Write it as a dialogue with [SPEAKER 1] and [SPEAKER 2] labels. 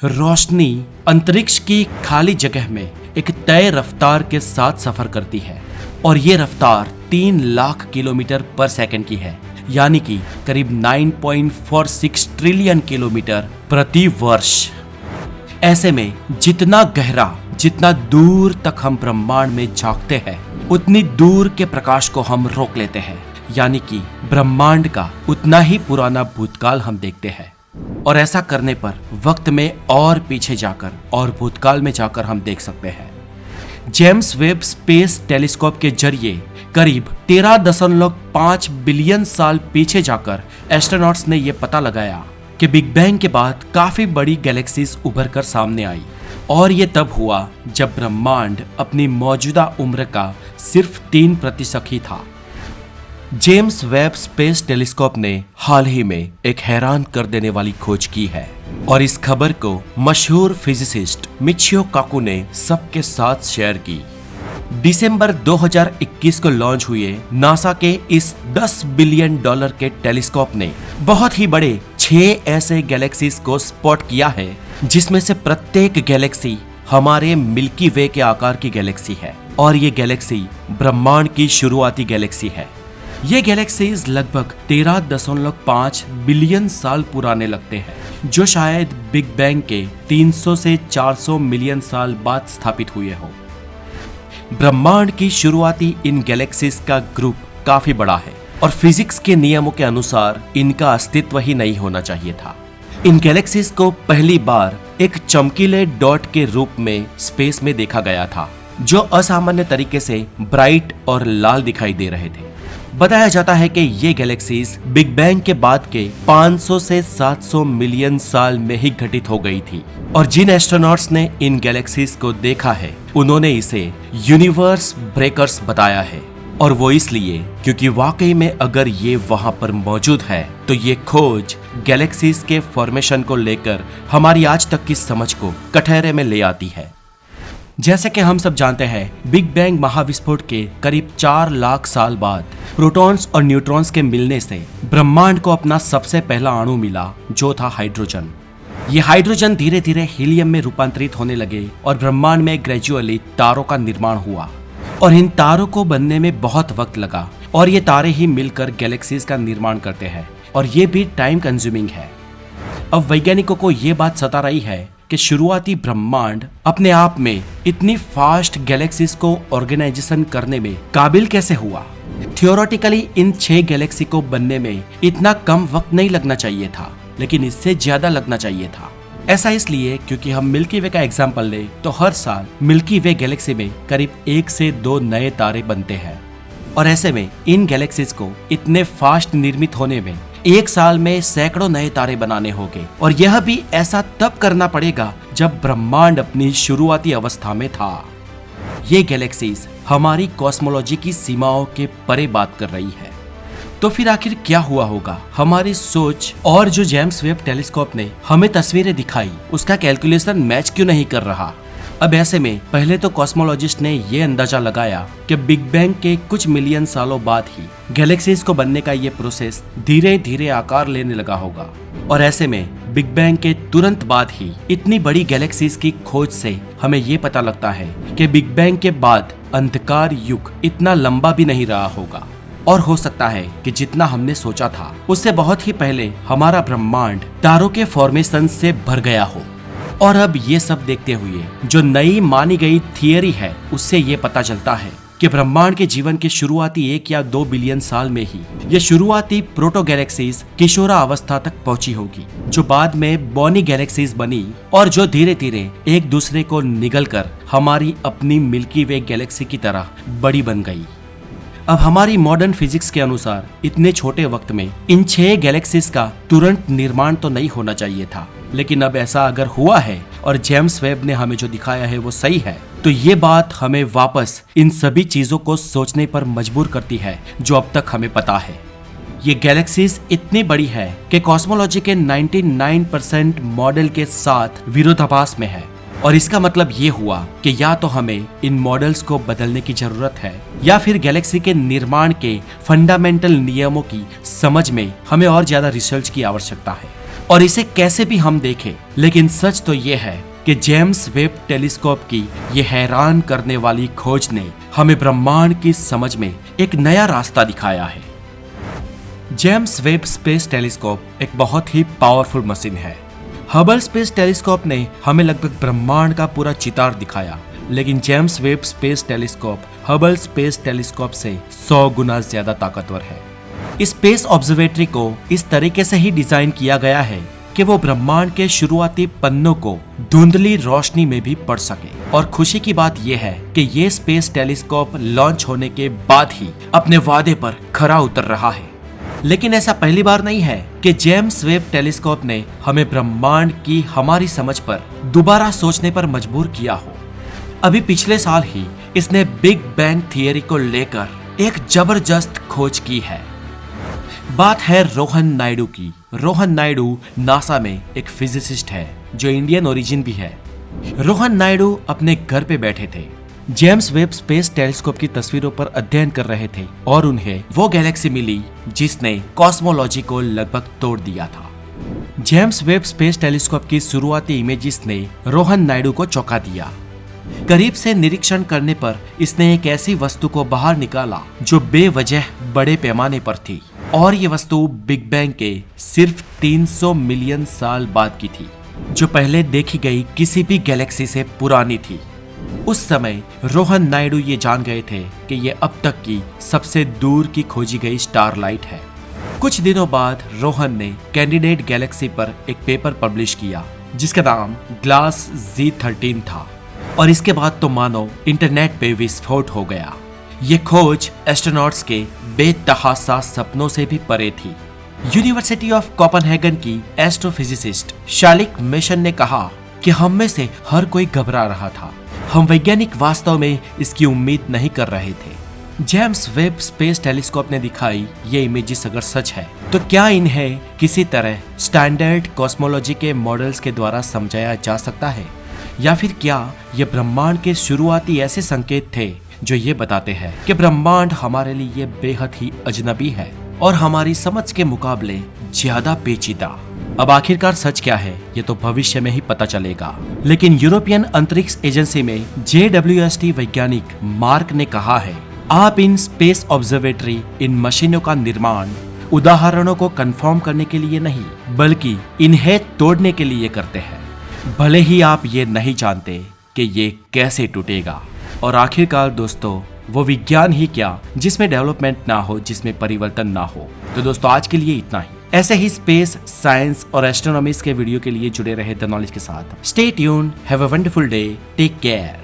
[SPEAKER 1] रोशनी अंतरिक्ष की खाली जगह में एक तय रफ्तार के साथ सफर करती है और ये रफ्तार 3 लाख किलोमीटर पर सेकंड की है, यानी कि करीब 9.46 ट्रिलियन किलोमीटर प्रति वर्ष। ऐसे में जितना गहरा, जितना दूर तक हम ब्रह्मांड में झांकते हैं, उतनी दूर के प्रकाश को हम रोक लेते हैं, यानी कि ब्रह्मांड का उतना ही पुराना भूतकाल हम देखते हैं। और ऐसा करने पर वक्त में और पीछे जाकर और भूतकाल में जाकर हम देख सकते हैं। जेम्स वेब स्पेस टेलीस्कोप के जरिए करीब 13.5 बिलियन साल पीछे जाकर एस्ट्रोनॉट्स ने यह पता लगाया कि बिग बैंग के बाद काफी बड़ी गैलेक्सीज उभर कर सामने आई। और ये तब हुआ जब ब्रह्मांड अपनी मौजूदा उम्र का सिर्फ 3% ही था। जेम्स वेब स्पेस टेलीस्कोप ने हाल ही में एक हैरान कर देने वाली खोज की है और इस खबर को मशहूर फिजिसिस्ट मिचियो काकू ने सबके साथ शेयर की। दिसंबर 2021 को लॉन्च हुए नासा के इस $10 बिलियन के टेलीस्कोप ने बहुत ही बड़े 6 ऐसे गैलेक्सीज को स्पॉट किया है, जिसमें से प्रत्येक गैलेक्सी हमारे मिल्की वे के आकार की गैलेक्सी है और ये गैलेक्सी ब्रह्मांड की शुरुआती गैलेक्सी है। ये गैलेक्सीज लगभग 13.5 बिलियन साल पुराने लगते हैं, जो शायद बिग बैंग के 300 से 400 मिलियन साल बाद स्थापित हुए हो। ब्रह्मांड की शुरुआती इन गैलेक्सीज का ग्रुप काफी बड़ा है और फिजिक्स के नियमों के अनुसार इनका अस्तित्व ही नहीं होना चाहिए था। इन गैलेक्सीज को पहली बार एक चमकीले डॉट के रूप में स्पेस में देखा गया था, जो असामान्य तरीके से ब्राइट और लाल दिखाई दे रहे थे। बताया जाता है कि ये गैलेक्सीज बिग बैंग के बाद के 500 से 700 मिलियन साल में ही घटित हो गई थी और जिन एस्ट्रोनॉट्स ने इन गैलेक्सीज को देखा है, उन्होंने इसे यूनिवर्स ब्रेकर्स बताया है। और वो इसलिए क्योंकि वाकई में अगर ये वहां पर मौजूद है तो ये खोज गैलेक्सीज के फॉर्मेशन को लेकर हमारी आज तक की समझ को कटघरे में ले आती है। जैसे कि हम सब जानते हैं, बिग बैंग महाविस्फोट के करीब 4 लाख साल बाद प्रोटॉन्स और न्यूट्रॉन्स के मिलने से ब्रह्मांड को अपना सबसे पहला अणु मिला, जो था हाइड्रोजन। ये हाइड्रोजन धीरे धीरे हीलियम में रूपांतरित होने लगे और ब्रह्मांड में ग्रेजुअली तारों का निर्माण हुआ और इन तारों को बनने में बहुत वक्त लगा और ये तारे ही मिलकर गैलेक्सीज का निर्माण करते हैं और ये भी टाइम कंज्यूमिंग है। अब वैज्ञानिकों को ये बात सता रही है कि शुरुआती ब्रह्मांड अपने आप में इतनी फास्ट गैलेक्सीज को ऑर्गेनाइजेशन करने में काबिल कैसे हुआ। थियोरेटिकली इन 6 गैलेक्सी को बनने में इतना कम वक्त नहीं लगना चाहिए था, लेकिन इससे ज्यादा लगना चाहिए था। ऐसा इसलिए क्योंकि हम मिल्की वे का एग्जाम्पल लें तो हर साल मिल्की वे गैलेक्सी में करीब 1 से 2 नए तारे बनते हैं और ऐसे में इन गैलेक्सीज को इतने फास्ट निर्मित होने में 1 साल में सैकड़ों नए तारे बनाने होंगे और यह भी ऐसा तब करना पड़ेगा जब ब्रह्मांड अपनी शुरुआती अवस्था में था। ये गैलेक्सीज हमारी कॉस्मोलॉजी की सीमाओं के परे बात कर रही है। तो फिर आखिर क्या हुआ होगा? हमारी सोच और जो जेम्स वेब टेलीस्कोप ने हमें तस्वीरें दिखाई, उसका कैलकुलेशन मैच क्यों नहीं कर रहा? अब ऐसे में पहले तो कॉस्मोलॉजिस्ट ने यह अंदाजा लगाया कि बिग बैंग के कुछ मिलियन सालों बाद ही गैलेक्सीज को बनने का ये प्रोसेस धीरे धीरे आकार लेने लगा होगा और ऐसे में बिग बैंग के तुरंत बाद ही इतनी बड़ी गैलेक्सीज की खोज से हमें ये पता लगता है कि बिग बैंग के बाद अंधकार युग इतना लंबा भी नहीं रहा होगा और हो सकता है कि जितना हमने सोचा था उससे बहुत ही पहले हमारा ब्रह्मांड तारों के फॉर्मेशन से भर गया हो। और अब ये सब देखते हुए जो नई मानी गई थियरी है, उससे ये पता चलता है कि ब्रह्मांड के जीवन के शुरुआती 1 या 2 बिलियन साल में ही ये शुरुआती प्रोटो गैलेक्सीज किशोरा अवस्था तक पहुंची होगी, जो बाद में बॉनी गैलेक्सीज बनी और जो धीरे धीरे एक दूसरे को निगलकर हमारी अपनी मिल्की वे गैलेक्सी की तरह बड़ी बन गई। अब हमारी मॉडर्न फिजिक्स के अनुसार इतने छोटे वक्त में इन 6 गैलेक्सीज का तुरंत निर्माण तो नहीं होना चाहिए था, लेकिन अब ऐसा अगर हुआ है और जेम्स वेब ने हमें जो दिखाया है वो सही है, तो ये बात हमें वापस इन सभी चीजों को सोचने पर मजबूर करती है जो अब तक हमें पता है। ये गैलेक्सीज इतनी बड़ी है कि कॉस्मोलॉजी के 99% मॉडल के साथ विरोधाभास में है और इसका मतलब ये हुआ कि या तो हमें इन मॉडल्स को बदलने की जरूरत है या फिर गैलेक्सी के निर्माण के फंडामेंटल नियमों की समझ में हमें और ज्यादा रिसर्च की आवश्यकता है। और इसे कैसे भी हम देखें, लेकिन सच तो ये है कि जेम्स वेब टेलीस्कोप की ये हैरान करने वाली खोज ने हमें ब्रह्मांड की समझ में एक नया रास्ता दिखाया है। जेम्स वेब स्पेस टेलीस्कोप एक बहुत ही पावरफुल मशीन है। हबल स्पेस टेलीस्कोप ने हमें लगभग ब्रह्मांड का पूरा चितार दिखाया, लेकिन James Webb space telescope Hubble space telescope से 100 गुना ज्यादा ताकतवर है। इस स्पेस ऑब्जर्वेटरी को इस तरीके से ही डिजाइन किया गया है कि वो ब्रह्मांड के शुरुआती पन्नों को धुंधली रोशनी में भी पढ़ सके। और खुशी की बात यह है कि ये स्पेस टेलीस्कोप लॉन्च होने के बाद ही अपने वादे पर खरा उतर रहा है। लेकिन ऐसा पहली बार नहीं है कि जेम्स वेब टेलीस्कोप ने हमें ब्रह्मांड की हमारी समझ पर दोबारा सोचने पर मजबूर किया हो। अभी पिछले साल ही इसने बिग बैंग थियरी को लेकर एक जबरदस्त खोज की है। बात है रोहन नायडू की। रोहन नायडू नासा में एक फिजिसिस्ट है जो इंडियन ओरिजिन भी है। रोहन नायडू अपने घर पे बैठे थे, जेम्स वेब स्पेस टेलीस्कोप की तस्वीरों पर अध्ययन कर रहे थे और उन्हें वो गैलेक्सी मिली जिसने कॉस्मोलॉजी को लगभग तोड़ दिया था। जेम्स वेब स्पेस टेलीस्कोप की शुरुआती इमेजेस ने रोहन नायडू को चौंका दिया। करीब से निरीक्षण करने पर इसने एक ऐसी वस्तु को बाहर निकाला जो बेवजह बड़े पैमाने पर थी, और ये वस्तु बिग बैंग के सिर्फ 300 मिलियन साल बाद की थी, जो पहले देखी गई किसी भी गैलेक्सी से पुरानी थी। उस समय रोहन नायडू ये जान गए थे कि ये अब तक की सबसे दूर की खोजी गई स्टारलाइट है। कुछ दिनों बाद रोहन ने कैंडिडेट गैलेक्सी पर एक पेपर पब्लिश किया जिसका नाम ग्लास Z13 था, और इसके बाद तो मानो इंटरनेट पे विस्फोट हो गया। ये खोज एस्ट्रोनॉट्स के बेतहासा सपनों से भी परे थी। यूनिवर्सिटी ऑफ कोपेनहेगन की एस्ट्रोफिजिसिस्ट शालिक मिशन ने कहा कि हम में से हर कोई घबरा रहा था। हम वैज्ञानिक वास्तव में इसकी उम्मीद नहीं कर रहे थे। जेम्स वेब स्पेस टेलीस्कोप ने दिखाई ये इमेजेस अगर सच है तो क्या इन्हें किसी तरह स्टैंडर्ड कॉस्मोलॉजी के मॉडल्स के द्वारा समझाया जा सकता है, या फिर क्या ये ब्रह्मांड के शुरुआती ऐसे संकेत थे जो ये बताते हैं कि ब्रह्मांड हमारे लिए बेहद ही अजनबी है और हमारी समझ के मुकाबले ज्यादा पेचीदा। अब आखिरकार सच क्या है ये तो भविष्य में ही पता चलेगा। लेकिन यूरोपियन अंतरिक्ष एजेंसी में JWST वैज्ञानिक मार्क ने कहा है, आप इन स्पेस ऑब्जर्वेटरी इन मशीनों का निर्माण उदाहरणों को कंफर्म करने के लिए नहीं बल्कि इन्हें तोड़ने के लिए करते हैं, भले ही आप ये नहीं जानते कि ये कैसे टूटेगा। और आखिरकार दोस्तों, वो विज्ञान ही क्या जिसमें डेवलपमेंट ना हो, जिसमें परिवर्तन ना हो। तो दोस्तों आज के लिए इतना ही। ऐसे ही स्पेस, साइंस और एस्ट्रोनॉमिक्स के वीडियो के लिए जुड़े रहे द नॉलेज के साथ। Stay tuned, have a wonderful day, take care.